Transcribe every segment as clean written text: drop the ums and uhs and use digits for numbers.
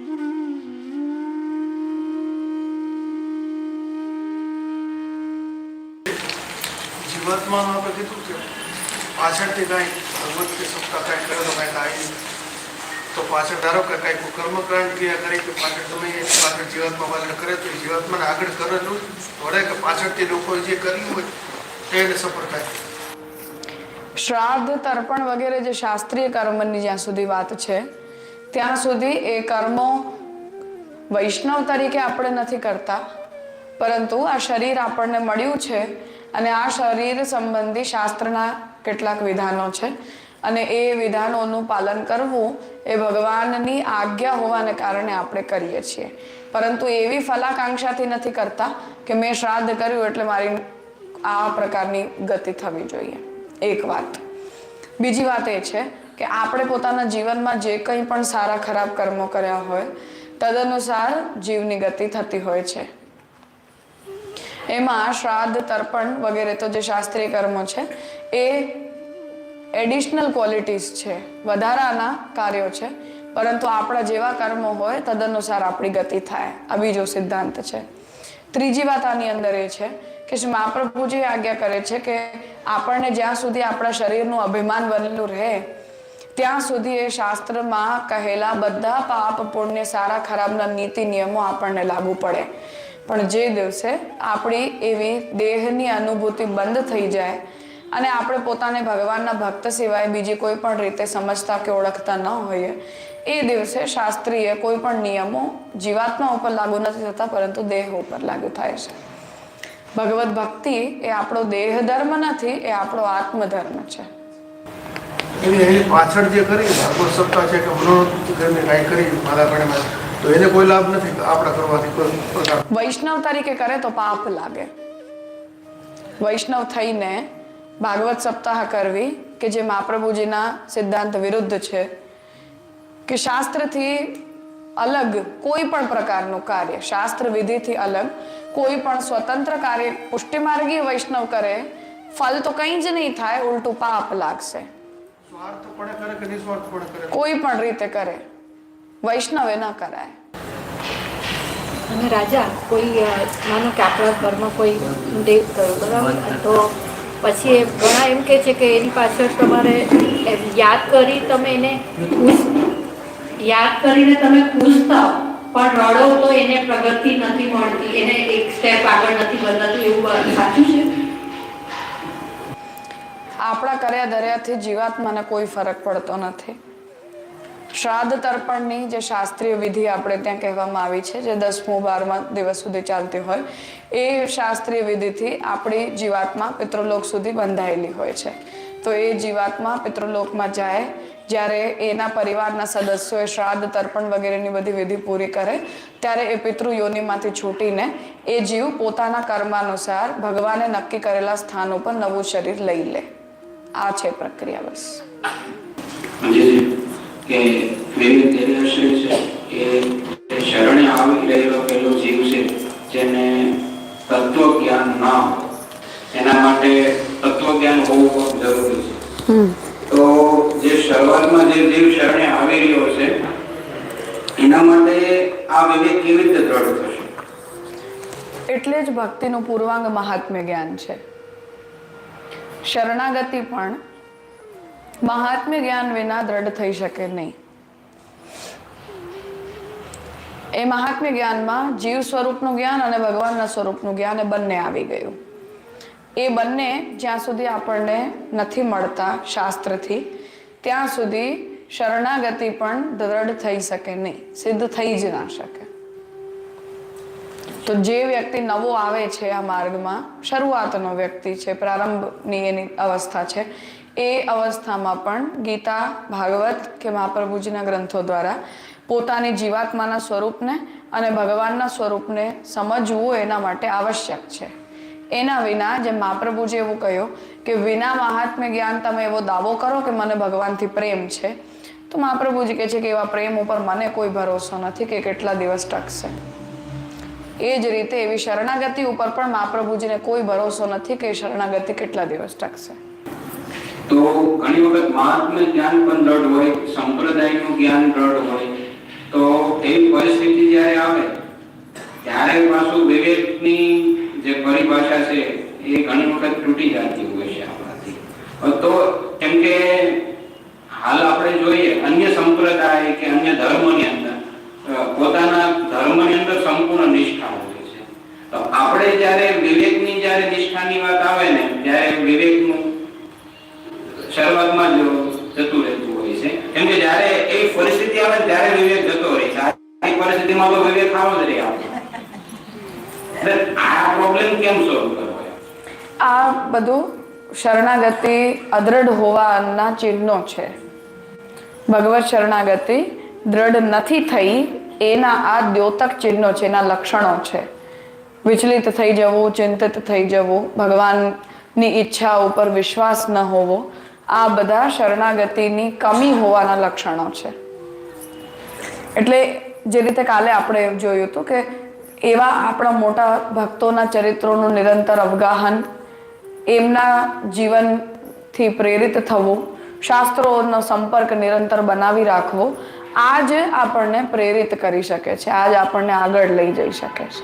જીવાત્માનું આપણે કીધું કે પાછળથી કાંઈ ભગવતથી સત્તા કાંઈ કરે તો કાંઈ થાય નહીં. તો પાછળ ધારો કે કાંઈક કર્મકાંડ ક્રિયા કરી કે પાછળ તમે પાછળ જીવાત્મા પાછળ કરે તો એ જીવાત્માને આગળ કરેલું વળે કે પાછળથી લોકો જે કર્યું હોય એને સફળ થાય. શ્રાદ્ધ, તર્પણ વગેરે જે શાસ્ત્રીય કર્મની જ્યાં સુધી વાત છે ત્યાં સુધી એ કર્મો વૈષ્ણવ તરીકે આપણે નથી કરતા, પરંતુ આ શરીર આપણને મળ્યું છે અને આ શરીર સંબંધી શાસ્ત્રના કેટલાક વિધાનો છે અને એ વિધાનોનું પાલન કરવું એ ભગવાનની આજ્ઞા હોવાને કારણે આપણે કરીએ છીએ. પરંતુ એવી ફલાકાંક્ષાથી નથી કરતા કે મેં શ્રાદ્ધ કર્યું એટલે મારી આ પ્રકારની ગતિ થવી જોઈએ. એક વાત. બીજી વાત એ છે કે આપણે પોતાના જીવનમાં જે કંઈ પણ સારા ખરાબ કર્મો કર્યા હોય તદનુસાર જીવની ગતિ થતી હોય છે. એમાં શ્રાદ્ધ, તર્પણ વગેરે તો જે શાસ્ત્રીય કર્મો છે એ એડિશનલ ક્વોલિટીઝ છે, વધારાના કાર્યો છે, પરંતુ આપણા જેવા કર્મો હોય તદનુસાર આપણી ગતિ થાય. આ બીજો સિદ્ધાંત છે. ત્રીજી વાત આની અંદર એ છે કે શ્રી મહાપ્રભુજી આજ્ઞા કરે છે કે આપણને જ્યાં સુધી આપણા શરીરનું અભિમાન બનેલું રહે ત્યાં સુધી એ શાસ્ત્રમાં કહેલા બધા પાપ પુણ્ય સારા ખરાબના નીતિ નિયમો આપણને લાગુ પડે. પણ જે દિવસે આપણી એવી દેહની અનુભૂતિ બંધ થઈ જાય અને આપણે પોતાને ભગવાનના ભક્ત સિવાય બીજી કોઈ પણ રીતે સમજતા કે ઓળખતા ન હોઈએ એ દિવસે શાસ્ત્રીય કોઈ પણ નિયમો જીવાત્મા ઉપર લાગુ નથી થતા, પરંતુ દેહ ઉપર લાગુ થાય છે. ભગવત ભક્તિ એ આપણો દેહ ધર્મ નથી, એ આપણો આત્મધર્મ છે. એની પાછળ જે કરી ભગવત સત્તા છે કે મનોરથ કાંઈ કરી મારા ગણે તો એને કોઈ લાભ નથી આપણા કરવાથી કોઈ. વૈષ્ણવ તરીકે કરે તો પાપ લાગે. વૈષ્ણવ થઈને ભાગવત સપ્તાહ કરવી કે જે મહાપ્રભુજીના સિદ્ધાંત વિરુદ્ધ છે કે શાસ્ત્રથી અલગ કોઈ પણ પ્રકારનું કાર્ય, શાસ્ત્ર વિધિથી અલગ કોઈ પણ સ્વતંત્ર કાર્ય પુષ્ટિમાર્ગી વૈષ્ણવ કરે ફલ તો કંઈ જ નહીં થાય, ઉલટું પાપ લાગશે. સ્વાર્થપણે કરે કે નિસ્વાર્થપણે કરે, કોઈ પણ રીતે કરે વૈષ્ણવે ન કરાય. અને રાજા કોઈ માનો કે આપણા ઘરમાં કોઈ દેવ થયો બરાબર, તો પછી ઘણા એમ કહે છે કે એની પાછળ તમારે યાદ કરી તમે એને યાદ કરીને તમે ખુશ થાવ પણ રડો તો એને પ્રગતિ નથી મળતી, એને એક સ્ટેપ આગળ નથી બદલાતું, એવું સાચું છે? આપણા કર્યા ધર્યાથી જીવાત્માને કોઈ ફરક પડતો નથી. શ્રાદ્ધ તર્પણની જે શાસ્ત્રીય વિધિ આપણે ત્યાં કહેવામાં આવી છે જે 10મો 12મા દિવસ સુધી ચાલતી હોય એ શાસ્ત્રીય વિધિથી આપણી જીવાત્મા પિતૃલોક સુધી બંધાયેલી હોય છે. તો એ જીવાત્મા પિતૃલોકમાં જાય જ્યારે એના પરિવારના સદસ્યોએ શ્રાદ્ધ તર્પણ વગેરેની બધી વિધિ પૂરી કરે ત્યારે એ પિતૃયોનિમાંથી છૂટીને એ જીવ પોતાના કર્માનુસાર ભગવાને નક્કી કરેલા સ્થાન ઉપર નવું શરીર લઈ લે. આ છે પ્રક્રિયા. બસ કે વિવેક દેરાશ્રી છે એ શરણે આવી રહેલો પેલો જીવ છે જેને તત્વ જ્ઞાન ના હોય એના માટે તત્વ જ્ઞાન હોવું ખૂબ જરૂરી છે. તો જે શરૂઆતમાં જે જીવ શરણે આવી રહ્યો છે એના માટે આ વિવેક કેવી રીતે દ્રઢ થશે? એટલે જ ભક્તિનું પૂર્વાંગ મહાત્મ્ય જ્ઞાન છે. શરણાગતિ પણ મહાત્મ્ય જ્ઞાન વિના દ્રઢ થઈ શકે નહીં. એ મહાત્મ્ય જ્ઞાનમાં જીવ સ્વરૂપનું જ્ઞાન અને ભગવાનના સ્વરૂપનું જ્ઞાન એ બંને આવી ગયું. એ બંને જ્યાં સુધી આપણને નથી મળતા શાસ્ત્રથી ત્યાં સુધી શરણાગતિ પણ દ્રઢ થઈ શકે નહીં, સિદ્ધ થઈ જ ના શકે. તો જે વ્યક્તિ નવો આવે છે આ માર્ગમાં, શરૂઆતનો વ્યક્તિ છે, પ્રારંભની એની અવસ્થા છે, એ અવસ્થામાં પણ ગીતા, ભાગવત કે મહાપ્રભુજીના ગ્રંથો દ્વારા પોતાની જીવાત્માના સ્વરૂપને અને ભગવાનના સ્વરૂપને સમજવું એના માટે આવશ્યક છે. એના વિના જેમ મહાપ્રભુજી એવું કહ્યું કે વિના મહાત્મ્ય જ્ઞાન તમે એવો દાવો કરો કે મને ભગવાનથી પ્રેમ છે, તો મહાપ્રભુજી કહે છે કે એવા પ્રેમ ઉપર મને કોઈ ભરોસો નથી કે કેટલા દિવસ ટકશે. એ જ રીતે એવી શરણાગતિ ઉપર પણ મહાપ્રભુજીને કોઈ ભરોસો નથી કે શરણાગતિ કેટલા દિવસ ટકશે. તો ઘણી વખત મહાત્મ્ય જ્ઞાન પણ દ્રઢ હોય, સંપ્રદાયનું જ્ઞાન દ્રઢ હોય, તો એ આવે ત્યારે પાછું વિવેકની જે પરિભાષા છે એ ઘણી વખત તૂટી જતી હોય છે આપણાથી. તો કેમ કે હાલ આપણે જોઈએ અન્ય સંપ્રદાય કે અન્ય ધર્મની અંદર પોતાના ધર્મની અંદર સંપૂર્ણ નિષ્ઠા હોય છે. તો આપણે જ્યારે વિવેકની જ્યારે નિષ્ઠાની વાત આવે ને ત્યારે વિવેકનું શરૂઆતમાં જ જતું રહેતું હોય છે. કેમ કે જ્યારે એ પરિસ્થિતિ આવે ત્યારે વિવેક જતો રહે છે. આ પરિસ્થિતિમાં તો વિવેક આવો જ રહે આપણે. આ પ્રોબ્લેમ કેમ સોલ્વ કરવો? આ બધું શરણાગતિ અદ્રઢ હોવાના ચિહ્નો છે. ભગવત શરણાગતિ દ્રઢ નથી થઈ એના આ દ્યોતક ચિહ્નો છે, એના લક્ષણો છે. વિચલિત થઈ જવું, ચિંતિત થઈ જવું, ભગવાનની ઈચ્છા ઉપર વિશ્વાસ ન હોવો, આ બધા શરણાગતિની કમી હોવાના લક્ષણો છે. એટલે જે રીતે કાલે આપણે જોયું હતું કે એવા આપણા મોટા ભક્તોના ચરિત્રોનું નિરંતર અવગાહન, એમના જીવનથી પ્રેરિત થવું, શાસ્ત્રોનો સંપર્ક નિરંતર બનાવી રાખવો, આ જ આપણને પ્રેરિત કરી શકે છે, આ જ આપણને આગળ લઈ જઈ શકે છે.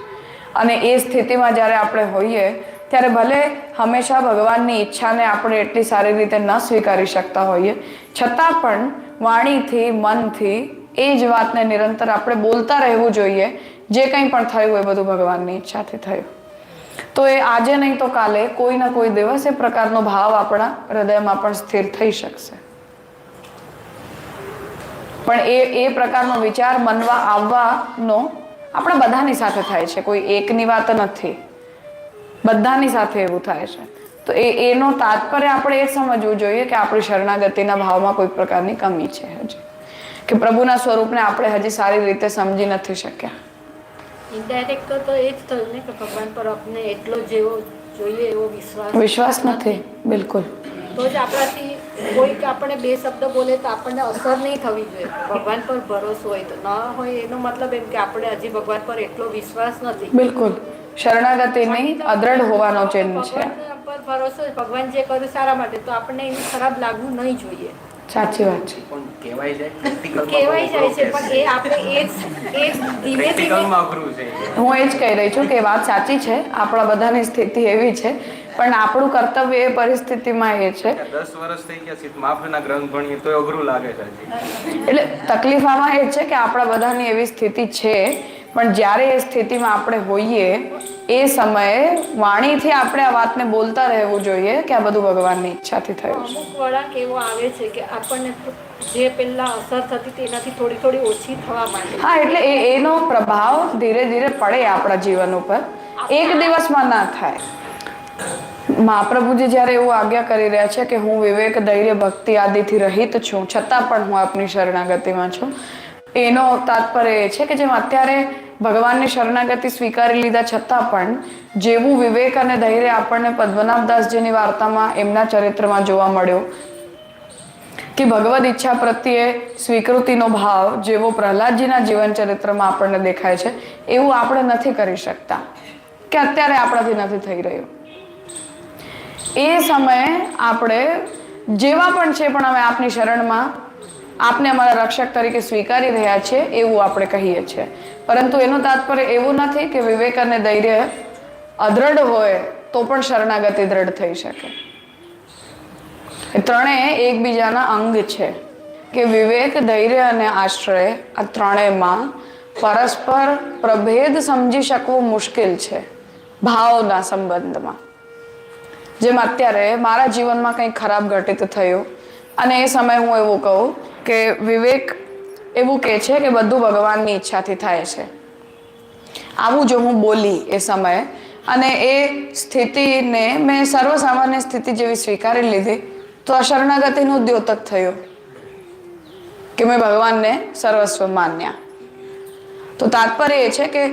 અને એ સ્થિતિમાં જ્યારે આપણે હોઈએ ત્યારે ભલે હંમેશા ભગવાનની ઈચ્છાને આપણે એટલી સારી રીતે ન સ્વીકારી શકતા હોઈએ, છતાં પણ વાણીથી, મનથી એ જ વાતને નિરંતર આપણે બોલતા રહેવું જોઈએ, જે કંઈ પણ થયું એ બધું ભગવાનની ઈચ્છાથી થયું. તો એ આજે નહીં તો કાલે કોઈ ના કોઈ દિવસ એ પ્રકારનો ભાવ આપણા હૃદયમાં પણ સ્થિર થઈ શકશે. પણ એ પ્રકારનો વિચાર મનમાં આવવાનો આપણા બધાની સાથે થાય છે, કોઈ એકની વાત નથી, બધાની સાથે એવું થાય છે. તો એનો તાત્પર્ય આપણે એ સમજવું જોઈએ કે આપણી શરણાગતિના ભાવમાં કોઈ પ્રકારની કમી છે હજી, કે પ્રભુના સ્વરૂપને આપણે હજી સારી રીતે સમજી નથી શક્યા. ઇનડાયરેક્ટ તો એ જ થયું ને કે ભગવાન પર આપણે એટલો જેવો જોઈએ એવો વિશ્વાસ નથી. બિલકુલ. તો જ આપણાથી કોઈક આપણે બે શબ્દ બોલે તો આપણને અસર નહીં થવી જોઈએ. ભગવાન પર ભરોસો હોય તો ન હોય એનો મતલબ એમ કે આપણે હજી ભગવાન પર એટલો વિશ્વાસ નથી. બિલકુલ. શરણાગતિની અદ્રઢ હોવાનો ચિહ્ન છે. ભગવાન પર ભરોસો, ભગવાન જે કર્યું સારા માટે, તો આપણને એનું ખરાબ લાગવું નહીં જોઈએ. સાચી વાત છે. પણ કહેવાય જાય છે પણ એ આપણે એ ધીમે ધીમે અઘરું છે. હું એ જ કહી રહી છું કે વાત સાચી છે, આપણા બધાની સ્થિતિ એવી છે, પણ આપણું કર્તવ્ય એ પરિસ્થિતિમાં એ છે. 10 વર્ષ થઈ ગયા છે માફના ગ્રંથ ભણીએ તો અઘરું લાગે છે. એટલે તકલીફ આમાં એ છે કે આપણા બધાની એવી સ્થિતિ છે, પણ જ્યારે એ સ્થિતિમાં આપણે હોઈએ એ સમયે વાણીથી આપણે આ વાતને બોલતા રહેવું જોઈએ કે આ બધું ભગવાનની ઈચ્છાથી થયું છે. અમુક વળાંક એવો આવે છે કે આપણને જે પહેલા અસર થતી તેનાથી થોડી થોડી ઓછી થવા માંડે. હા, એટલે એનો પ્રભાવ ધીરે ધીરે પડે આપણા જીવન ઉપર, એક દિવસમાં ના થાય. મહાપ્રભુજી જ્યારે એવું આજ્ઞા કરી રહ્યા છે કે હું વિવેક, ધૈર્ય, ભક્તિ આદિથી રહિત છું, છતાં પણ હું આપની શરણાગતિમાં છું, એનો તાત્પર્ય એ છે કે જેમ અત્યારે ભગવાનની શરણાગતિ સ્વીકારી લીધા છતાં પણ જેવું વિવેક અને ધૈર્ય આપણને પદ્મનાભદાસજીની વાર્તામાં એમના ચરિત્રમાં જોવા મળ્યો, કે ભગવદ ઈચ્છા પ્રત્યે સ્વીકૃતિનો ભાવ જેવો પ્રહલાદજીના જીવન ચરિત્રમાં આપણને દેખાય છે, એવું આપણે નથી કરી શકતા, કે અત્યારે આપણાથી નથી થઈ રહ્યું. એ સમયે આપણે જેવા પણ છે પણ અમે આપની શરણમાં આપને અમારા રક્ષક તરીકે સ્વીકારી રહ્યા છે એવું આપણે કહીએ છીએ. પરંતુ એનું તાત્પર્ય એવું નથી કે વિવેક અને ધૈર્ય અદ્રઢ હોય તો પણ શરણાગતિ દ્રઢ થઈ શકે. એ ત્રણેય એકબીજાના અંગ છે, કે વિવેક, ધૈર્ય અને આશ્રય, આ ત્રણેયમાં પરસ્પર પ્રભેદ સમજી શકવું મુશ્કેલ છે ભાવના સંબંધમાં. જેમ અત્યારે મારા જીવનમાં કંઈક ખરાબ ઘટિત થયું અને એ સમયે હું એવું કહું કે વિવેક એવું કહે છે કે બધું ભગવાનની ઈચ્છાથી થાય છે, આવું જો હું બોલી એ સમયે, અને એ સ્થિતિને મેં સર્વસામાન્ય સ્થિતિ જેવી સ્વીકારી લીધી, તો આ શરણાગતિનું દ્યોતક થયું કે મેં ભગવાનને સર્વસ્વ માન્યા. તો તાત્પર્ય એ છે કે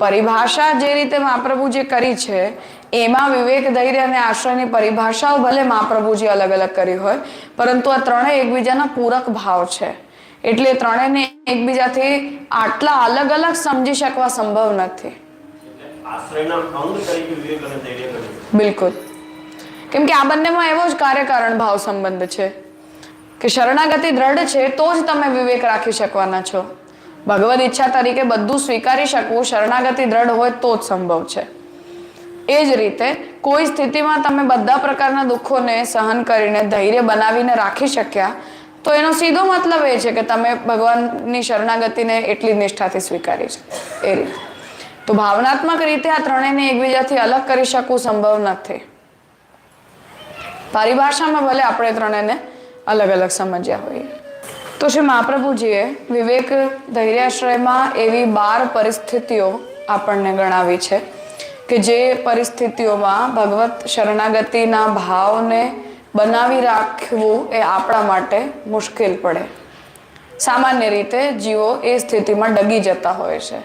પરિભાષા જે રીતે મહાપ્રભુજી કરી છે એમાં વિવેક, ધૈર્ય અને આશ્રયની પરિભાષાઓ ભલે મહાપ્રભુજી અલગ અલગ કરી હોય, પરંતુ આ ત્રણેય એકબીજાના પૂરક ભાવ છે. એટલે ત્રણેયને એકબીજાથી આટલા અલગ અલગ સમજી શકવા સંભવ નથી. બિલકુલ. કેમ કે આ બંનેમાં એવો જ કાર્યકારણ ભાવ સંબંધ છે કે શરણાગતિ દ્રઢ છે તો જ તમે વિવેક રાખી શકવાના છો, ભગવદ ઈચ્છા તરીકે બધું સ્વીકારી શકવું શરણાગતિ દ્રઢ હોય તો જ સંભવ છે. એ જ રીતે કોઈ સ્થિતિમાં તમે બધા પ્રકારના દુઃખોને સહન કરીને ધૈર્ય બનાવીને રાખી શક્યા તો એનો સીધો મતલબ એ છે કે તમે ભગવાનની શરણાગતિને એટલી નિષ્ઠાથી સ્વીકારી છે. એ રીતે તો ભાવનાત્મક રીતે આ ત્રણેયને એકબીજાથી અલગ કરી શકવું સંભવ નથી. પરિભાષામાં ભલે આપણે ત્રણેયને અલગ અલગ સમજ્યા હોઈએ. તો શ્રી મહાપ્રભુજીએ વિવેક ધૈર્યાશ્રયમાં એવી 12 પરિસ્થિતિઓ આપણને ગણાવી છે કે જે પરિસ્થિતિઓમાં ભગવત શરણાગતિના ભાવને બનાવી રાખવું એ આપણા માટે મુશ્કેલ પડે. સામાન્ય રીતે જીવો એ સ્થિતિમાં ડગી જતા હોય છે.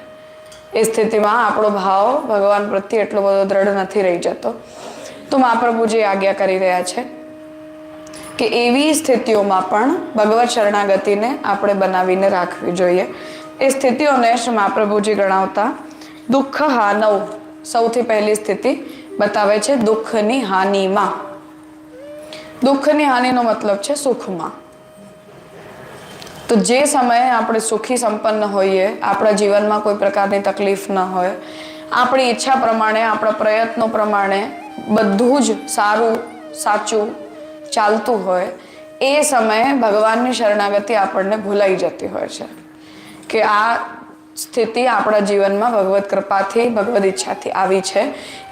એ સ્થિતિમાં આપણો ભાવ ભગવાન પ્રત્યે એટલો બધો દ્રઢ નથી રહી જતો. તો મહાપ્રભુજી આજ્ઞા કરી રહ્યા છે કે એવી સ્થિતિઓમાં પણ ભગવત શરણાગતિને આપણે બનાવીને રાખવી જોઈએ. એ સ્થિતિઓને શ્રી મહાપ્રભુજી ગણાવતા દુઃખ હાનવ, સૌથી પહેલી સ્થિતિ બતાવે છે દુઃખની હાનિમાં. દુઃખની હાનિનો મતલબ છે સુખમાં. તો જે સમયે આપણે સુખી સંપન્ન હોઈએ, આપણા જીવનમાં કોઈ પ્રકારની તકલીફ ન હોય, આપણી ઈચ્છા પ્રમાણે, આપણા પ્રયત્નો પ્રમાણે બધું જ સારું સાચું ચાલતું હોય, એ સમયે ભગવાનની શરણાગતિ આપણને ભૂલાઈ જતી હોય છે કે આ સ્થિતિ આપણા જીવનમાં ભગવત કૃપાથી, ભગવદ ઈચ્છાથી આવી છે.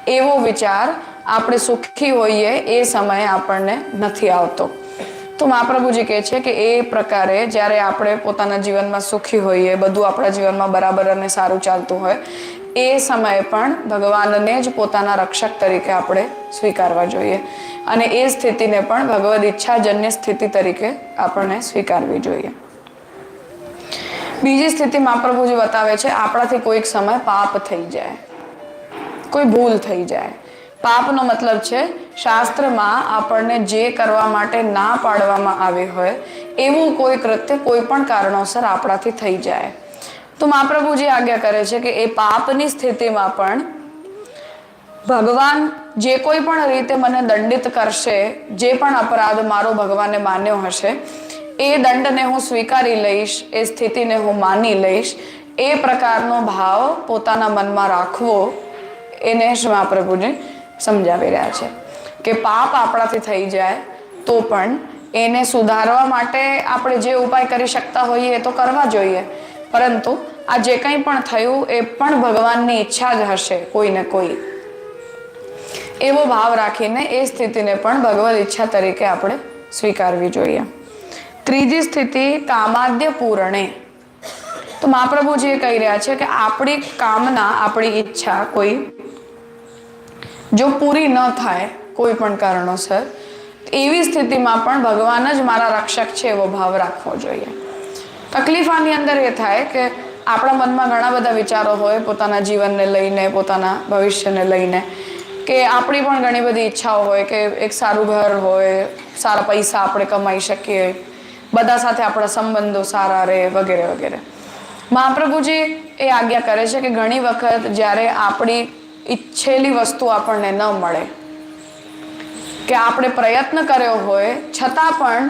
એવો વિચાર આપણે સુખી હોઈએ એ સમયે આપણને નથી આવતો. તો મહાપ્રભુજી કહે છે કે એ પ્રકારે જ્યારે આપણે પોતાના જીવનમાં સુખી હોઈએ, બધું આપણા જીવનમાં બરાબર અને સારું ચાલતું હોય, એ સમયે પણ ભગવાનને જ પોતાના રક્ષક તરીકે આપણે સ્વીકારવા જોઈએ અને એ સ્થિતિને પણ ભગવદ ઈચ્છાજન્ય સ્થિતિ તરીકે આપણને સ્વીકારવી જોઈએ. બીજી સ્થિતિ મહાપ્રભુજી બતાવે છે આપણાથી કોઈક સમય પાપ થઈ જાય, કોઈ ભૂલ થઈ જાય. પાપનો મતલબ છે શાસ્ત્રમાં આપણને જે કરવા માટે ના પાડવામાં આવી હોય એવું કોઈ કૃત્ય કોઈ પણ કારણોસર આપણાથી થઈ જાય. તો મહાપ્રભુજી આજ્ઞા કરે છે કે એ પાપની સ્થિતિમાં પણ ભગવાન જે કોઈ પણ રીતે મને દંડિત કરશે, જે પણ અપરાધ મારો ભગવાને માન્યો હશે, એ દંડને હું સ્વીકારી લઈશ, એ સ્થિતિને હું માની લઈશ. એ પ્રકારનો ભાવ પોતાના મનમાં રાખવો, એને જ મહાપ્રભુજી સમજાવી રહ્યા છે કે પાપ આપણાથી થઈ જાય તો પણ એને સુધારવા માટે આપણે જે ઉપાય કરી શકતા હોઈએ એ તો કરવા જોઈએ, પરંતુ આ જે કંઈ પણ થયું એ પણ ભગવાનની ઈચ્છા જ હશે કોઈ ને કોઈ. એવો ભાવ રાખીને એ સ્થિતિને પણ ભગવદ ઈચ્છા તરીકે આપણે સ્વીકારવી જોઈએ. ત્રીજી સ્થિતિ કામાદ્ય પૂરણે. તો મહાપ્રભુજી કહી રહ્યા છે કે આપણી કામના, આપણી ઈચ્છા કોઈ જો પૂરી ન થાય કોઈ પણ કારણોસર, એવી સ્થિતિમાં પણ ભગવાન જ મારા રક્ષક છે એવો ભાવ રાખવો જોઈએ. તકલીફ આની અંદર એ થાય કે આપણા મનમાં ઘણા બધા વિચારો હોય પોતાના જીવનને લઈને, પોતાના ભવિષ્યને લઈને, કે આપણી પણ ઘણી બધી ઈચ્છાઓ હોય કે એક સારું ઘર હોય, સારા પૈસા આપણે કમાઈ શકીએ, બધા સાથે આપણા સંબંધો સારા રહે, વગેરે વગેરે. મહાપ્રભુજી એ આજ્ઞા કરે છે કે ઘણી વખત જ્યારે આપણી ઈચ્છેલી વસ્તુ આપણને ન મળે, કે આપણે પ્રયત્ન કર્યો હોય છતાં પણ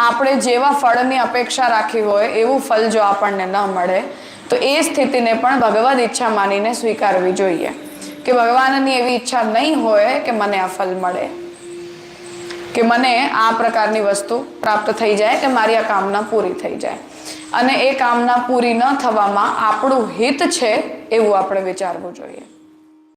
આપણે જેવા ફળની અપેક્ષા રાખી હોય એવું ફળ જો આપણને ન મળે, તો એ સ્થિતિને પણ ભગવદ ઈચ્છા માનીને સ્વીકારવી જોઈએ કે ભગવાનની એવી ઈચ્છા નહીં હોય કે મને આ ફળ મળે, કે મને આ પ્રકારની વસ્તુ પ્રાપ્ત થઈ જાય, કે મારી આ કામના પૂરી થઈ જાય. અને એ કામના પૂરી ન થવામાં આપણું હિત છે એવું આપણે વિચારવું જોઈએ.